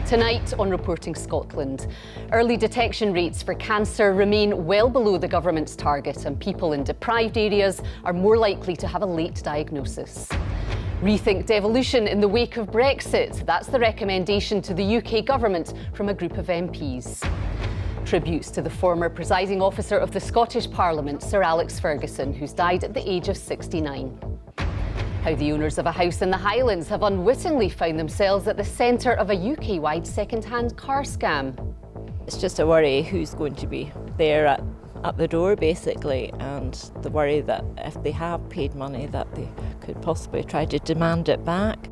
Tonight on Reporting Scotland, early detection rates for cancer remain well below the government's target, and people in deprived areas are more likely to have a late diagnosis. Rethink devolution in the wake of Brexit. That's the recommendation to the UK government from a group of MPs. Tributes to the former presiding officer of the Scottish Parliament, Sir Alex Ferguson, who's died at the age of 69. How the owners of a house in the Highlands have unwittingly found themselves at the centre of a UK-wide second-hand car scam. It's just a worry who's going to be there at the door, basically, and the worry that if they have paid money that they could possibly try to demand it back.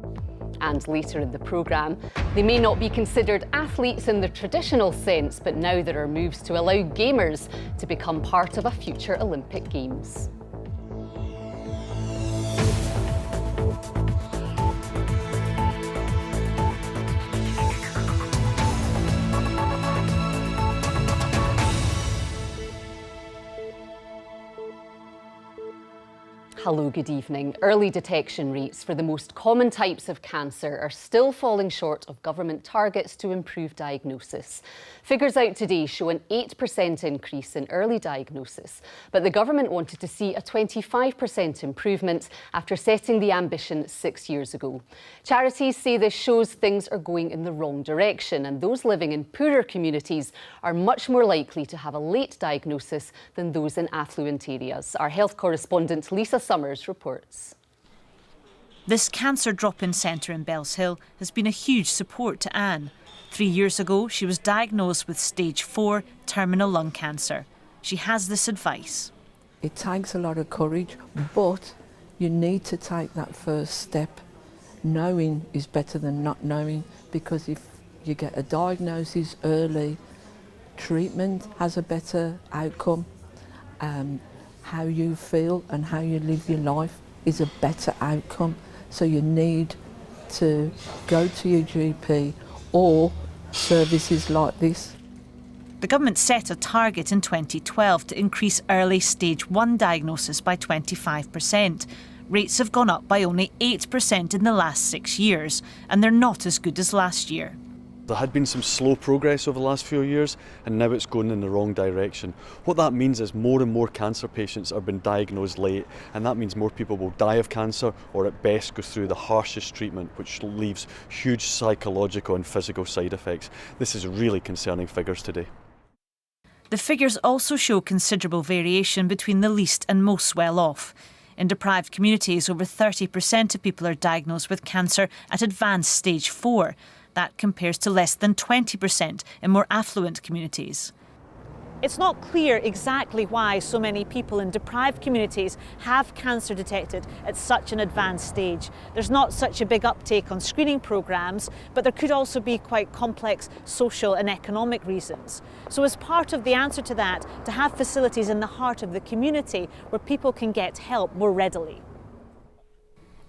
And later in the programme, they may not be considered athletes in the traditional sense, but now there are moves to allow gamers to become part of a future Olympic Games. Hello, good evening. Early detection rates for the most common types of cancer are still falling short of government targets to improve diagnosis. Figures out today show an 8% increase in early diagnosis, but the government wanted to see a 25% improvement after setting the ambition 6 years ago. Charities say this shows things are going in the wrong direction, and those living in poorer communities are much more likely to have a late diagnosis than those in affluent areas. Our health correspondent Lisa Summers reports. This cancer drop-in centre in Bellshill has been a huge support to Anne. 3 years ago, she was diagnosed with stage 4 terminal lung cancer. She has this advice. It takes a lot of courage, but you need to take that first step. Knowing is better than not knowing, because if you get a diagnosis early, treatment has a better outcome. How you feel and how you live your life is a better outcome. So you need to go to your GP or services like this. The government set a target in 2012 to increase early stage 1 diagnosis by 25%. Rates have gone up by only 8% in the last 6 years, and they're not as good as last year. There had been some slow progress over the last few years, and now it's going in the wrong direction. What that means is more and more cancer patients are being diagnosed late, and that means more people will die of cancer or at best go through the harshest treatment, which leaves huge psychological and physical side effects. This is really concerning figures today. The figures also show considerable variation between the least and most well-off. In deprived communities, over 30% of people are diagnosed with cancer at advanced stage 4. That compares to less than 20% in more affluent communities. It's not clear exactly why so many people in deprived communities have cancer detected at such an advanced stage. There's not such a big uptake on screening programmes, but there could also be quite complex social and economic reasons. So as part of the answer to that, to have facilities in the heart of the community where people can get help more readily.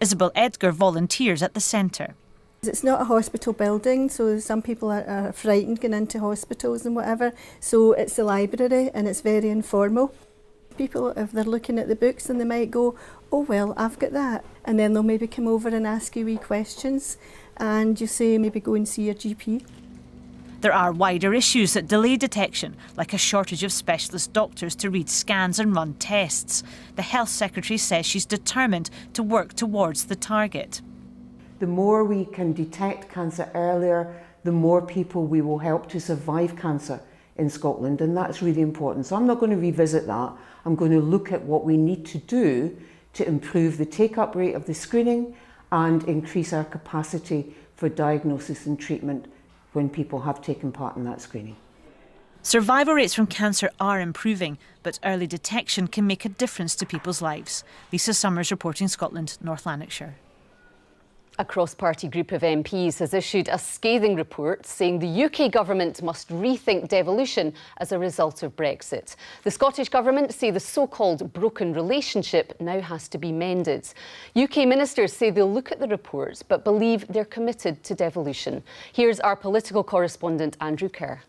Isabel Edgar volunteers at the centre. It's not a hospital building, so some people are frightened going into hospitals and whatever. So it's a library and it's very informal. People, if they're looking at the books, and they might go, oh well, I've got that. And then they'll maybe come over and ask you wee questions, and you say maybe go and see your GP. There are wider issues that delay detection, like a shortage of specialist doctors to read scans and run tests. The Health Secretary says she's determined to work towards the target. The more we can detect cancer earlier, the more people we will help to survive cancer in Scotland, and that's really important. So I'm not going to revisit that. I'm going to look at what we need to do to improve the take-up rate of the screening and increase our capacity for diagnosis and treatment when people have taken part in that screening. Survival rates from cancer are improving, but early detection can make a difference to people's lives. Lisa Summers, Reporting Scotland, North Lanarkshire. A cross-party group of MPs has issued a scathing report saying the UK government must rethink devolution as a result of Brexit. The Scottish government say the so-called broken relationship now has to be mended. UK ministers say they'll look at the report but believe they're committed to devolution. Here's our political correspondent Andrew Kerr.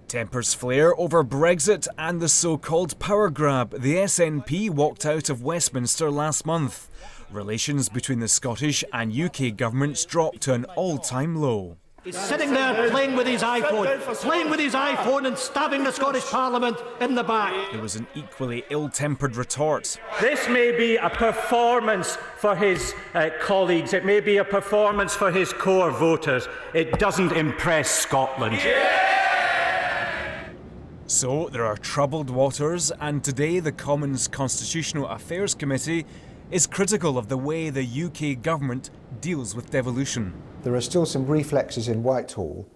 Tempers flare over Brexit and the so-called power grab. The SNP walked out of Westminster last month. relations between the Scottish and UK governments dropped to an all-time low. He's sitting there playing with his iPhone and stabbing the Scottish Parliament in the back. There was an equally ill-tempered retort. This may be a performance for his colleagues, it may be a performance for his core voters. It doesn't impress Scotland. So there are troubled waters, and today the Commons Constitutional Affairs Committee is critical of the way the UK government deals with devolution. There are still some reflexes in Whitehall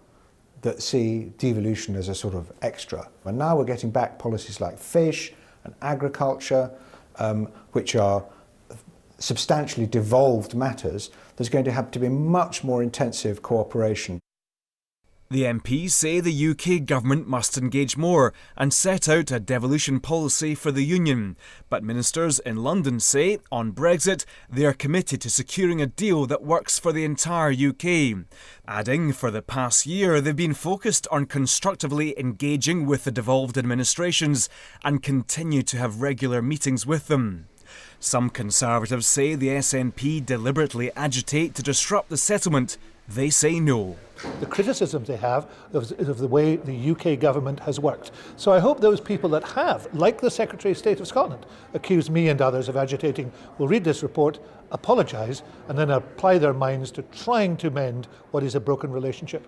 that see devolution as a sort of extra. And now we're getting back policies like fish and agriculture, which are substantially devolved matters. There's going to have to be much more intensive cooperation. The MPs say the UK government must engage more and set out a devolution policy for the Union. But ministers in London say, on Brexit, they are committed to securing a deal that works for the entire UK. Adding, for the past year, they've been focused on constructively engaging with the devolved administrations and continue to have regular meetings with them. Some Conservatives say the SNP deliberately agitate to disrupt the settlement. They say no. The criticism they have of the way the UK government has worked. So I hope those people that have, like the Secretary of State of Scotland, accused me and others of agitating, will read this report, apologise, and then apply their minds to trying to mend what is a broken relationship.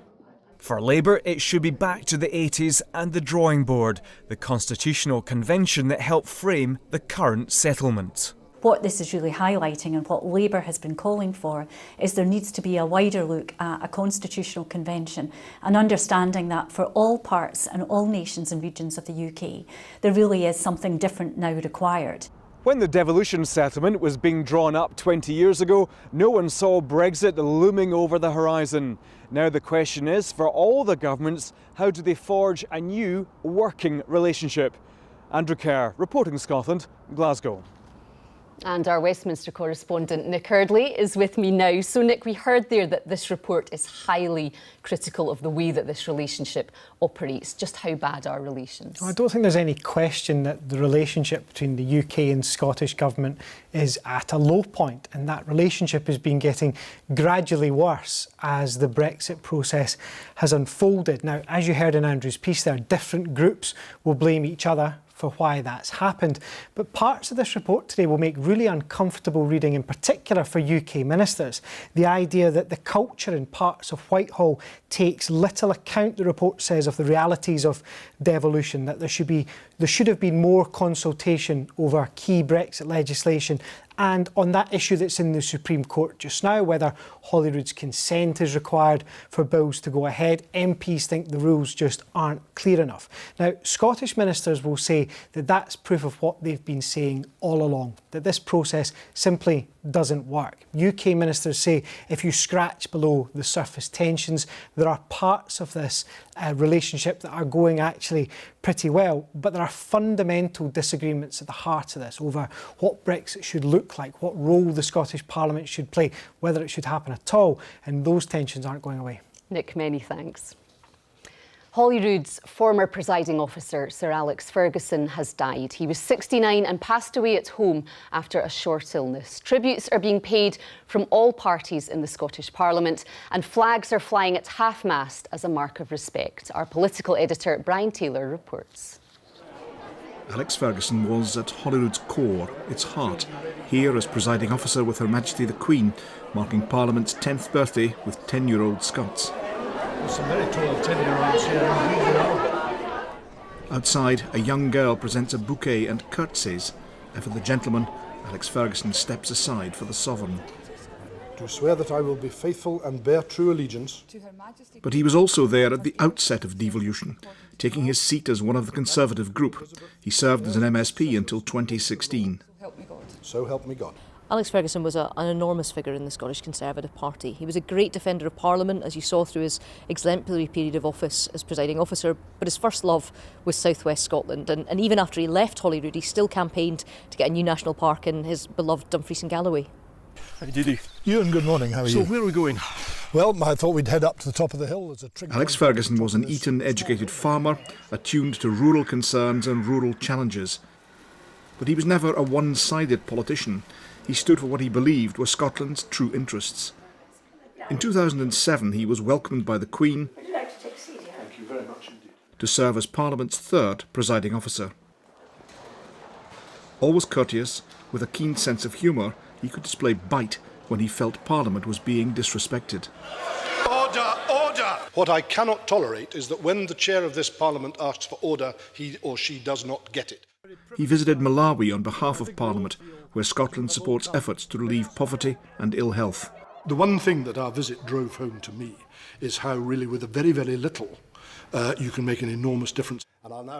For Labour, it should be back to the 80s and the drawing board, the constitutional convention that helped frame the current settlement. What this is really highlighting and what Labour has been calling for is there needs to be a wider look at a constitutional convention and understanding that for all parts and all nations and regions of the UK, there really is something different now required. When the devolution settlement was being drawn up 20 years ago, no one saw Brexit looming over the horizon. Now the question is, for all the governments, how do they forge a new working relationship? Andrew Kerr, reporting Scotland, Glasgow. And our Westminster correspondent Nick Hurdley is with me now. So Nick, we heard there that this report is highly critical of the way that this relationship operates. Just how bad are relations? I don't think there's any question that the relationship between the UK and Scottish Government is at a low point, and that relationship has been getting gradually worse as the Brexit process has unfolded. Now, as you heard in Andrew's piece there, different groups will blame each other for why that's happened. But parts of this report today will make really uncomfortable reading, in particular for UK ministers. The idea that the culture in parts of Whitehall takes little account, the report says, of the realities of devolution, that there should have been more consultation over key Brexit legislation. And on that issue that's in the Supreme Court just now, whether Holyrood's consent is required for bills to go ahead, MPs think the rules just aren't clear enough. Now, Scottish ministers will say that that's proof of what they've been saying all along, that this process simply doesn't work. UK ministers say if you scratch below the surface tensions, there are parts of this relationship that are going actually pretty well, but there are fundamental disagreements at the heart of this over what Brexit should look like, what role the Scottish Parliament should play, whether it should happen at all, and those tensions aren't going away. Nick, many thanks. Holyrood's former presiding officer, Sir Alex Ferguson, has died. He was 69 and passed away at home after a short illness. Tributes are being paid from all parties in the Scottish Parliament, and flags are flying at half-mast as a mark of respect. Our political editor, Brian Taylor, reports. Alex Ferguson was at Holyrood's core, its heart, here as presiding officer with Her Majesty the Queen, marking Parliament's 10th birthday with 10-year-old Scots. Some very tall 10-year-olds here. Outside, a young girl presents a bouquet and curtsies, and for the gentleman, Alex Ferguson steps aside for the sovereign. To swear that I will be faithful and bear true allegiance. But he was also there at the outset of devolution, taking his seat as one of the Conservative group. He served as an MSP until 2016. So help me God. Alex Ferguson was an enormous figure in the Scottish Conservative Party. He was a great defender of Parliament, as you saw through his exemplary period of office as presiding officer, but his first love was South West Scotland, and even after he left Holyrood, he still campaigned to get a new national park in his beloved Dumfries and Galloway. How did you? Ewan, good morning, how are you? So where are we going? Well, I thought we'd head up to the top of the hill. There's a Alex Ferguson was an Eton-educated farmer, attuned to rural concerns and rural challenges. But he was never a one-sided politician. he stood for what he believed were Scotland's true interests. In 2007 he was welcomed by the Queen to serve as Parliament's third presiding officer. Always courteous, with a keen sense of humour, he could display bite when he felt Parliament was being disrespected. Order, order! What I cannot tolerate is that when the chair of this Parliament asks for order, he or she does not get it. He visited Malawi on behalf of Parliament, where Scotland supports efforts to relieve poverty and ill health. The one thing that our visit drove home to me is how really with a very, very little you can make an enormous difference.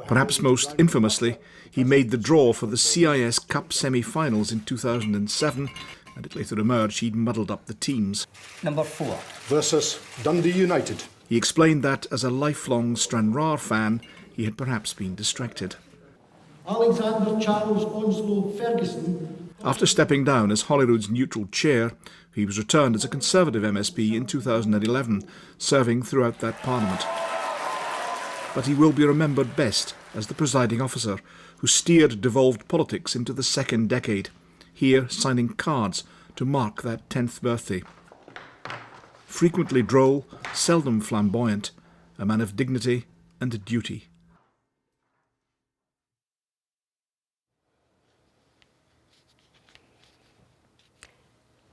Perhaps most infamously, he made the draw for the CIS Cup semi-finals in 2007, and it later emerged he'd muddled up the teams. Number 4. Versus Dundee United. He explained that, as a lifelong Stranraer fan, he had perhaps been distracted. Alexander Charles Onslow Ferguson. After stepping down as Holyrood's neutral chair, he was returned as a Conservative MSP in 2011, serving throughout that Parliament. But he will be remembered best as the presiding officer who steered devolved politics into the second decade, here signing cards to mark that 10th birthday. Frequently droll, seldom flamboyant, a man of dignity and duty.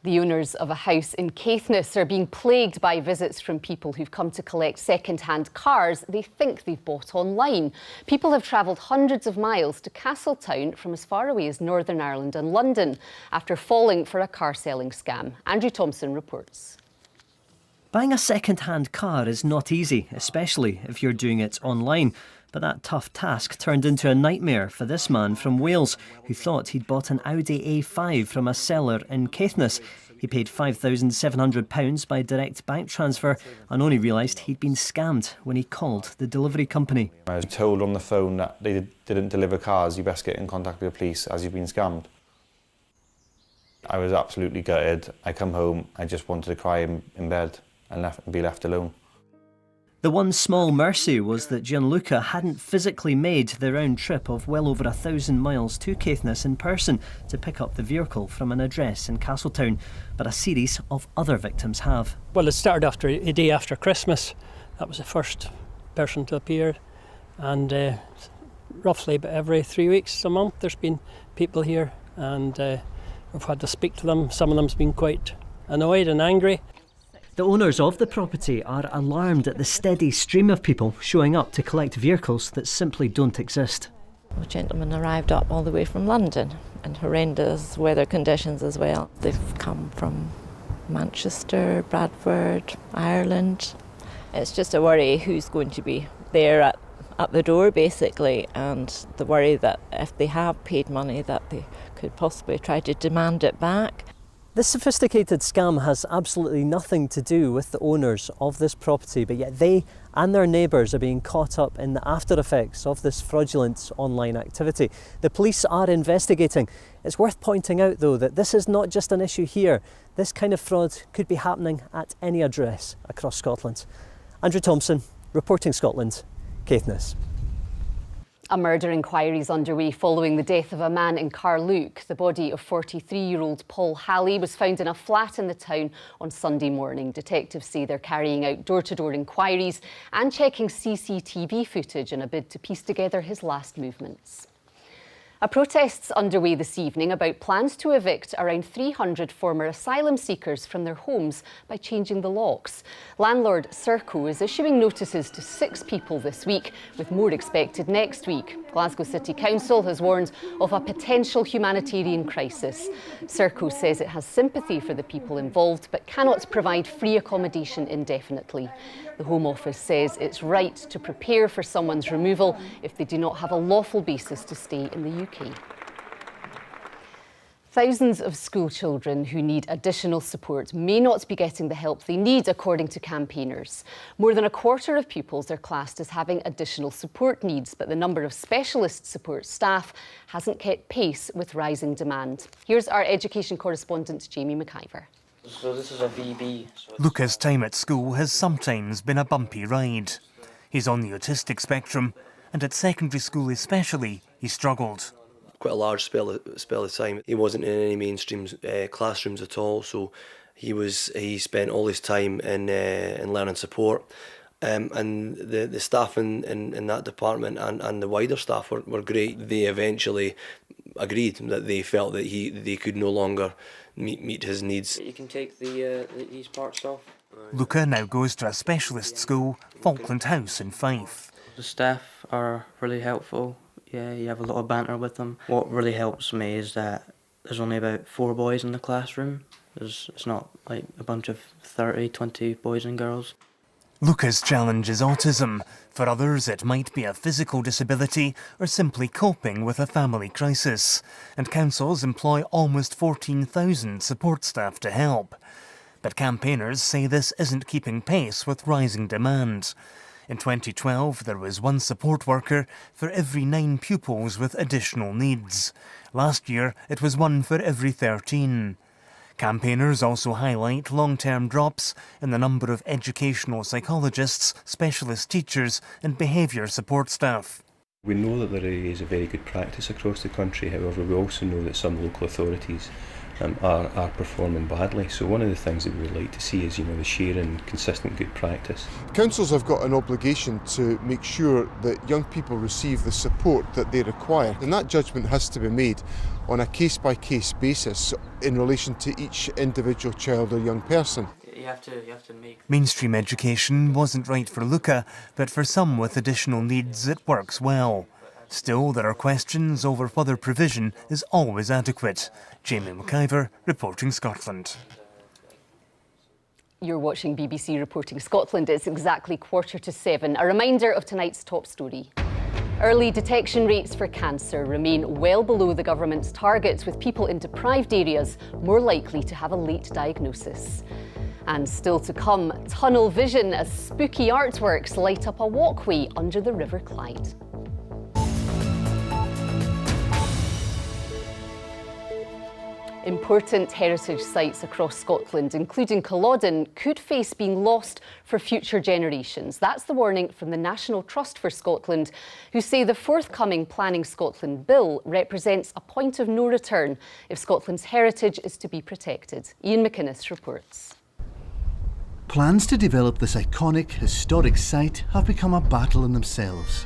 The owners of a house in Caithness are being plagued by visits from people who've come to collect second-hand cars they think they've bought online. People have travelled hundreds of miles to Castletown from as far away as Northern Ireland and London after falling for a car-selling scam. Andrew Thompson reports. Buying a second-hand car is not easy, especially if you're doing it online. But that tough task turned into a nightmare for this man from Wales who thought he'd bought an Audi A5 from a seller in Caithness. He paid £5,700 by direct bank transfer and only realised he'd been scammed when he called the delivery company. I was told on the phone that they didn't deliver cars, you best get in contact with the police as you've been scammed. I was absolutely gutted. I come home, I just wanted to cry in bed and be left alone. The one small mercy was that Gianluca hadn't physically made the round trip of well over 1,000 miles to Caithness in person to pick up the vehicle from an address in Castletown, but a series of other victims have. Well, it started after a day after Christmas. That was the first person to appear, and roughly about every 3 weeks, a month, there's been people here, and we've had to speak to them. Some of them's been quite annoyed and angry. The owners of the property are alarmed at the steady stream of people showing up to collect vehicles that simply don't exist. A gentleman arrived up all the way from London in horrendous weather conditions as well. They've come from Manchester, Bradford, Ireland. It's just a worry who's going to be there at the door basically, and the worry that if they have paid money that they could possibly try to demand it back. This sophisticated scam has absolutely nothing to do with the owners of this property, but yet they and their neighbours are being caught up in the after effects of this fraudulent online activity. The police are investigating. It's worth pointing out though that this is not just an issue here. This kind of fraud could be happening at any address across Scotland. Andrew Thompson, reporting Scotland, Caithness. A murder inquiry is underway following the death of a man in Carluke. The body of 43-year-old Paul Halley was found in a flat in the town on Sunday morning. Detectives say they're carrying out door-to-door inquiries and checking CCTV footage in a bid to piece together his last movements. A protest's underway this evening about plans to evict around 300 former asylum seekers from their homes by changing the locks. Landlord Serco is issuing notices to 6 people this week, with more expected next week. Glasgow City Council has warned of a potential humanitarian crisis. Serco says it has sympathy for the people involved, but cannot provide free accommodation indefinitely. The Home Office says it's right to prepare for someone's removal if they do not have a lawful basis to stay in the UK. Thousands of school children who need additional support may not be getting the help they need, according to campaigners. More than a quarter of pupils are classed as having additional support needs, but the number of specialist support staff hasn't kept pace with rising demand. Here's our education correspondent, Jamie McIver. So this is a VB. Luca's time at school has sometimes been a bumpy ride. He's on the autistic spectrum, and at secondary school especially, he struggled. quite a large spell of time. He wasn't in any mainstream classrooms at all, so he spent all his time in learning support. And the staff in that department and the wider staff were great. They eventually agreed that they felt that they could no longer meet his needs. You can take these parts off. Luca now goes to a specialist school, Falkland House in Fife. The staff are really helpful. Yeah, you have a lot of banter with them. What really helps me is that there's only about 4 boys in the classroom. It's not like a bunch of 30, 20 boys and girls. Luca's challenge is autism. For others, it might be a physical disability or simply coping with a family crisis. And councils employ almost 14,000 support staff to help. But campaigners say this isn't keeping pace with rising demand. In 2012, there was 1 support worker for every 9 pupils with additional needs. Last year, it was 1 for every 13. Campaigners also highlight long-term drops in the number of educational psychologists, specialist teachers and behaviour support staff. We know that there is a very good practice across the country, however we also know that some local authorities are performing badly. So one of the things that we would like to see is the sharing and consistent good practice. Councils have got an obligation to make sure that young people receive the support that they require, and that judgment has to be made on a case-by-case basis in relation to each individual child or young person. You have to make... Mainstream education wasn't right for Luca, but for some with additional needs it works well. Still, there are questions over whether provision is always adequate. Jamie McIver, reporting Scotland. You're watching BBC Reporting Scotland. It's exactly 7:15. A reminder of tonight's top story. Early detection rates for cancer remain well below the government's targets, with people in deprived areas more likely to have a late diagnosis. And still to come, tunnel vision as spooky artworks light up a walkway under the River Clyde. Important heritage sites across Scotland, including Culloden, could face being lost for future generations. That's the warning from the National Trust for Scotland, who say the forthcoming Planning Scotland Bill represents a point of no return if Scotland's heritage is to be protected. Ian McInnes reports. Plans to develop this iconic, historic site have become a battle in themselves.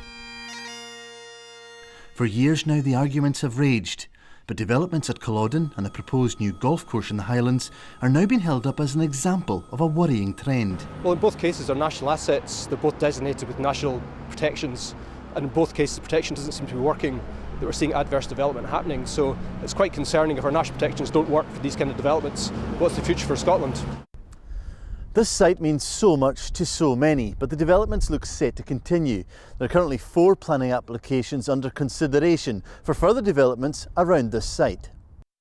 For years now, the arguments have raged. But developments at Culloden and the proposed new golf course in the Highlands are now being held up as an example of a worrying trend. Well, in both cases they're national assets, they're both designated with national protections, and in both cases the protection doesn't seem to be working, that we're seeing adverse development happening. So it's quite concerning if our national protections don't work for these kind of developments. What's the future for Scotland? This site means so much to so many, but the developments look set to continue. There are currently 4 planning applications under consideration for further developments around this site.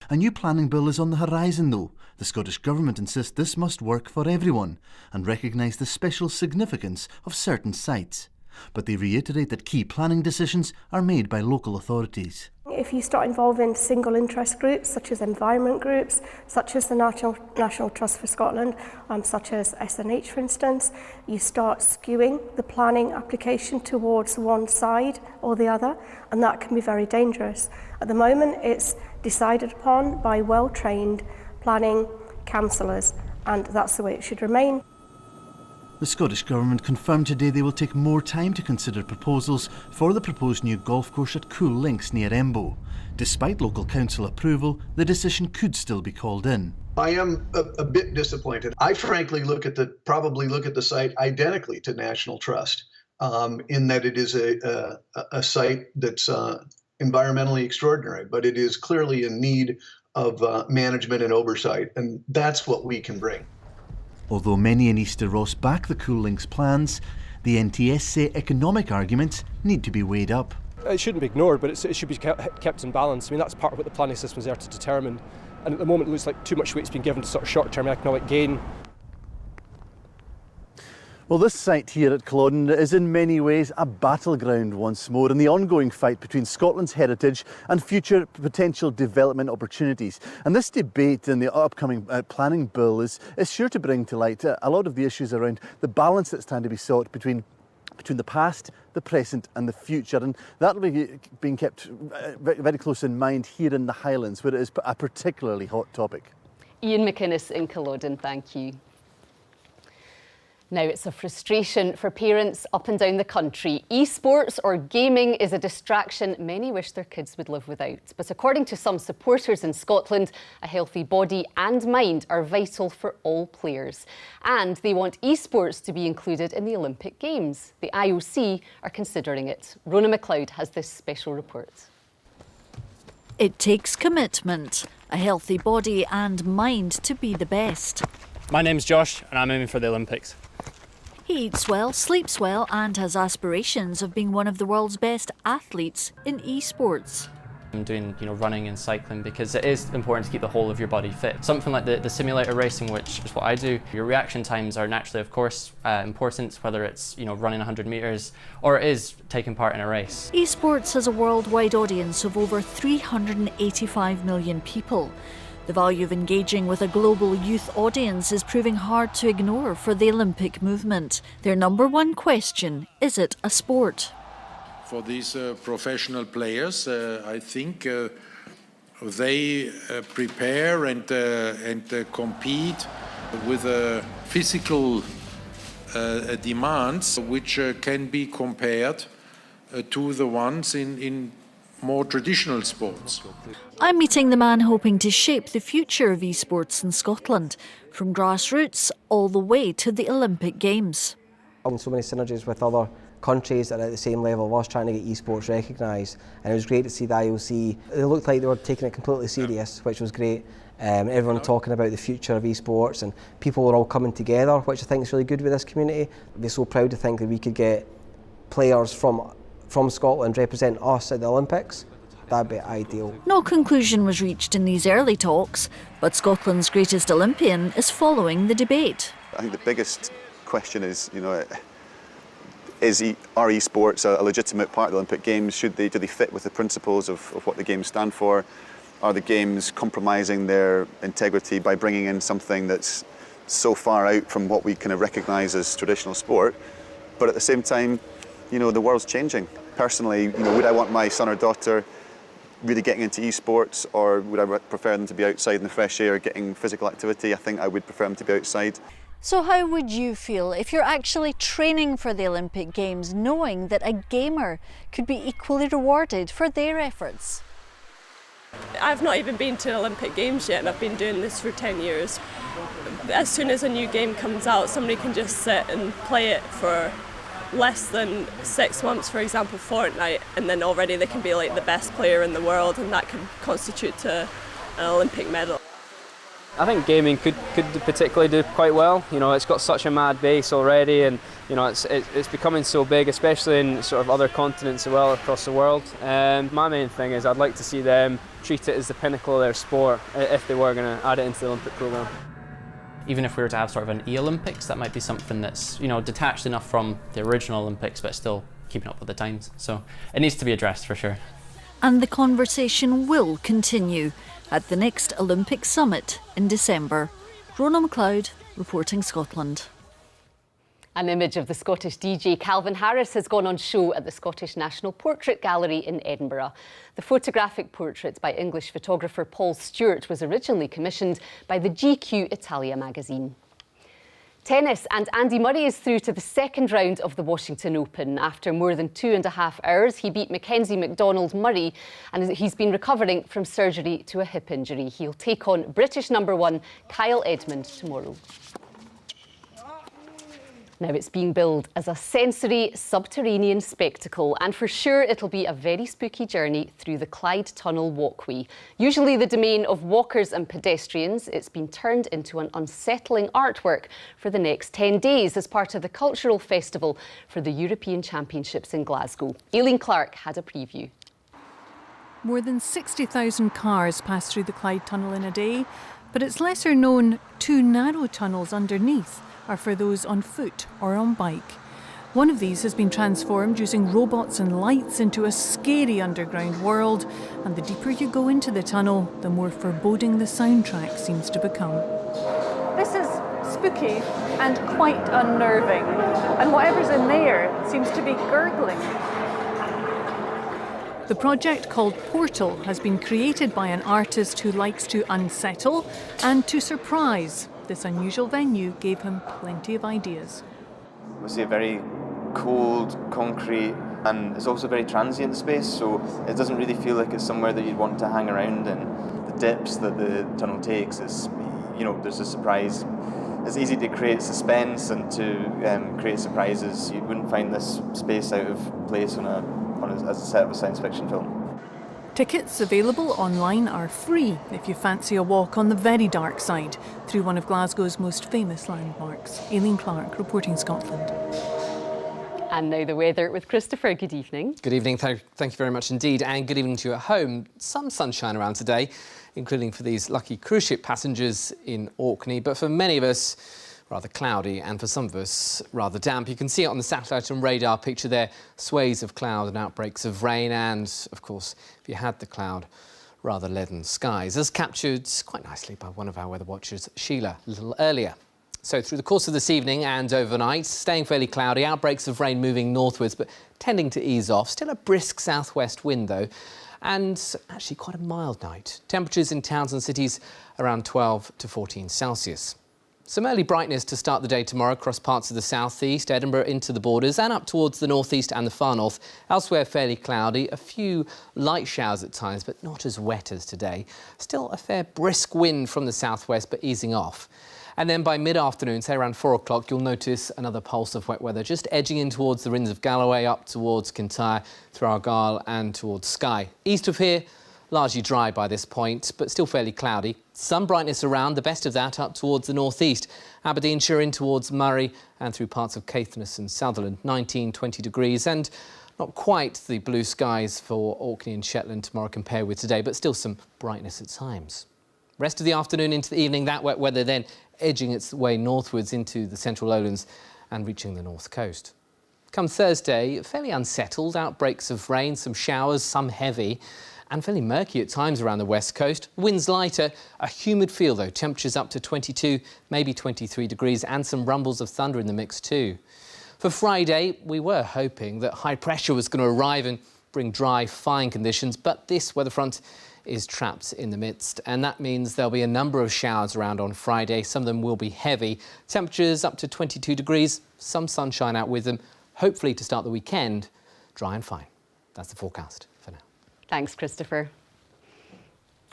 A new planning bill is on the horizon though. The Scottish Government insists this must work for everyone and recognise the special significance of certain sites. But they reiterate that key planning decisions are made by local authorities. If you start involving single interest groups, such as environment groups, such as the National Trust for Scotland, such as SNH for instance, you start skewing the planning application towards one side or the other, and that can be very dangerous. At the moment it's decided upon by well-trained planning counsellors, and that's the way it should remain. The Scottish Government confirmed today they will take more time to consider proposals for the proposed new golf course at Cool Links near Embo. Despite local council approval, the decision could still be called in. I am a bit disappointed. I frankly probably look at the site identically to National Trust, in that it is a site that's environmentally extraordinary, but it is clearly in need of management and oversight, and that's what we can bring. Although many in Easter Ross back the Cool Links plans, the NTS say economic arguments need to be weighed up. It shouldn't be ignored, but it should be kept in balance. I mean, that's part of what the planning system is there to determine. And at the moment it looks like too much weight's been given to sort of short-term economic gain. Well, this site here at Culloden is in many ways a battleground once more in the ongoing fight between Scotland's heritage and future potential development opportunities. And this debate in the upcoming planning bill is sure to bring to light a lot of the issues around the balance that's trying to be sought between between the past, the present and the future, and that will be being kept very close in mind here in the Highlands, where it is a particularly hot topic. Ian McInnes in Culloden, thank you. Now, it's a frustration for parents up and down the country. Esports or gaming is a distraction many wish their kids would live without. But according to some supporters in Scotland, a healthy body and mind are vital for all players. And they want esports to be included in the Olympic Games. The IOC are considering it. Rona McLeod has this special report. It takes commitment, a healthy body and mind to be the best. My name's Josh and I'm aiming for the Olympics. He eats well, sleeps well and has aspirations of being one of the world's best athletes in esports. I'm doing running and cycling because it is important to keep the whole of your body fit. Something like the simulator racing, which is what I do, your reaction times are naturally, of course, important, whether it's running 100 metres or it is taking part in a race. Esports has a worldwide audience of over 385 million people. The value of engaging with a global youth audience is proving hard to ignore for the Olympic movement. Their number one question, is it a sport? For these professional players, I think they prepare and compete with physical demands which can be compared to the ones in more traditional sports. I'm meeting the man hoping to shape the future of esports in Scotland, from grassroots all the way to the Olympic Games. So many synergies with other countries that are at the same level of us trying to get esports recognised, and it was great to see the IOC. It looked like they were taking it completely serious, which was great. Everyone talking about the future of esports, and people were all coming together, which I think is really good with this community. I'd be so proud to think that we could get players from Scotland represent us at the Olympics. That'd be ideal. No conclusion was reached in these early talks, but Scotland's greatest Olympian is following the debate. I think the biggest question is, are esports a legitimate part of the Olympic Games? Do they fit with the principles of what the Games stand for? Are the Games compromising their integrity by bringing in something that's so far out from what we kind of recognise as traditional sport? But at the same time, the world's changing. Personally, would I want my son or daughter really getting into esports, or would I prefer them to be outside in the fresh air getting physical activity? I think I would prefer them to be outside. So how would you feel if you're actually training for the Olympic Games, knowing that a gamer could be equally rewarded for their efforts? I've not even been to an Olympic Games yet, and I've been doing this for 10 years. As soon as a new game comes out, somebody can just sit and play it for less than 6 months, for example Fortnite, and then already they can be like the best player in the world, and that can constitute to an Olympic medal. I think gaming could particularly do quite well. It's got such a mad base already, and it's becoming so big, especially in sort of other continents as well across the world. My main thing is I'd like to see them treat it as the pinnacle of their sport if they were going to add it into the Olympic programme. Even if we were to have sort of an e-Olympics, that might be something that's detached enough from the original Olympics but still keeping up with the times. So it needs to be addressed for sure. And the conversation will continue at the next Olympic Summit in December. Rona McLeod, reporting Scotland. An image of the Scottish DJ Calvin Harris has gone on show at the Scottish National Portrait Gallery in Edinburgh. The photographic portrait by English photographer Paul Stewart was originally commissioned by the GQ Italia magazine. Tennis, and Andy Murray is through to the second round of the Washington Open. After more than 2.5 hours, he beat Mackenzie McDonald-Murray, and he's been recovering from surgery to a hip injury. He'll take on British #1 Kyle Edmund tomorrow. Now, it's being billed as a sensory subterranean spectacle, and for sure it'll be a very spooky journey through the Clyde Tunnel walkway. Usually the domain of walkers and pedestrians, it's been turned into an unsettling artwork for the next 10 days as part of the cultural festival for the European Championships in Glasgow. Aileen Clark had a preview. More than 60,000 cars pass through the Clyde Tunnel in a day, but it's lesser known 2 narrow tunnels underneath are for those on foot or on bike. One of these has been transformed using robots and lights into a scary underground world, and the deeper you go into the tunnel, the more foreboding the soundtrack seems to become. This is spooky and quite unnerving. And whatever's in there seems to be gurgling. The project, called Portal, has been created by an artist who likes to unsettle and to surprise. This unusual venue gave him plenty of ideas. We see a very cold, concrete, and it's also a very transient space, so it doesn't really feel like it's somewhere that you'd want to hang around in. The dips that the tunnel takes is, there's a surprise. It's easy to create suspense and to create surprises. You wouldn't find this space out of place as a set of a science fiction film. Tickets available online are free if you fancy a walk on the very dark side through one of Glasgow's most famous landmarks. Aileen Clark, reporting Scotland. And now the weather with Christopher. Good evening. Good evening. Thank you very much indeed. And good evening to you at home. Some sunshine around today, including for these lucky cruise ship passengers in Orkney. But for many of us, rather cloudy, and for some of us, rather damp. You can see it on the satellite and radar picture there, sways of cloud and outbreaks of rain, and, of course, if you had the cloud, rather leaden skies, as captured quite nicely by one of our weather watchers, Sheila, a little earlier. So through the course of this evening and overnight, staying fairly cloudy, outbreaks of rain moving northwards, but tending to ease off. Still a brisk southwest wind, though, and actually quite a mild night. Temperatures in towns and cities around 12 to 14 Celsius. Some early brightness to start the day tomorrow across parts of the southeast, Edinburgh into the borders and up towards the northeast and the far north. Elsewhere fairly cloudy, a few light showers at times, but not as wet as today. Still a fair brisk wind from the southwest, but easing off. And then by mid-afternoon, say around 4 o'clock, you'll notice another pulse of wet weather just edging in towards the Rins of Galloway, up towards Kintyre, through Argyll and towards Skye. East of here, largely dry by this point, but still fairly cloudy. Some brightness around, the best of that up towards the northeast. Aberdeenshire in towards Murray and through parts of Caithness and Sutherland, 19, 20 degrees. And not quite the blue skies for Orkney and Shetland tomorrow compared with today, but still some brightness at times. Rest of the afternoon into the evening, that wet weather then edging its way northwards into the central lowlands and reaching the north coast. Come Thursday, fairly unsettled, outbreaks of rain, some showers, some heavy, and fairly murky at times around the west coast. Winds lighter, a humid feel though, temperatures up to 22, maybe 23 degrees, and some rumbles of thunder in the mix too. For Friday, we were hoping that high pressure was going to arrive and bring dry, fine conditions, but this weather front is trapped in the midst, and that means there'll be a number of showers around on Friday. Some of them will be heavy. Temperatures up to 22 degrees, some sunshine out with them. Hopefully to start the weekend, dry and fine. That's the forecast for now. Thanks, Christopher.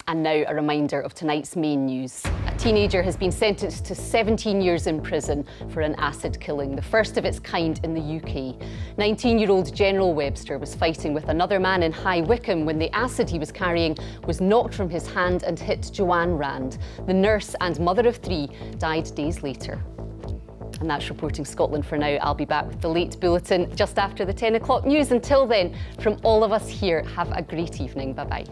And now a reminder of tonight's main news. A teenager has been sentenced to 17 years in prison for an acid killing, the first of its kind in the UK. 19-year-old General Webster was fighting with another man in High Wycombe when the acid he was carrying was knocked from his hand and hit Joanne Rand. The nurse and mother of 3 died days later. And that's Reporting Scotland for now. I'll be back with the late bulletin just after the 10 o'clock news. Until then, from all of us here, have a great evening. Bye-bye.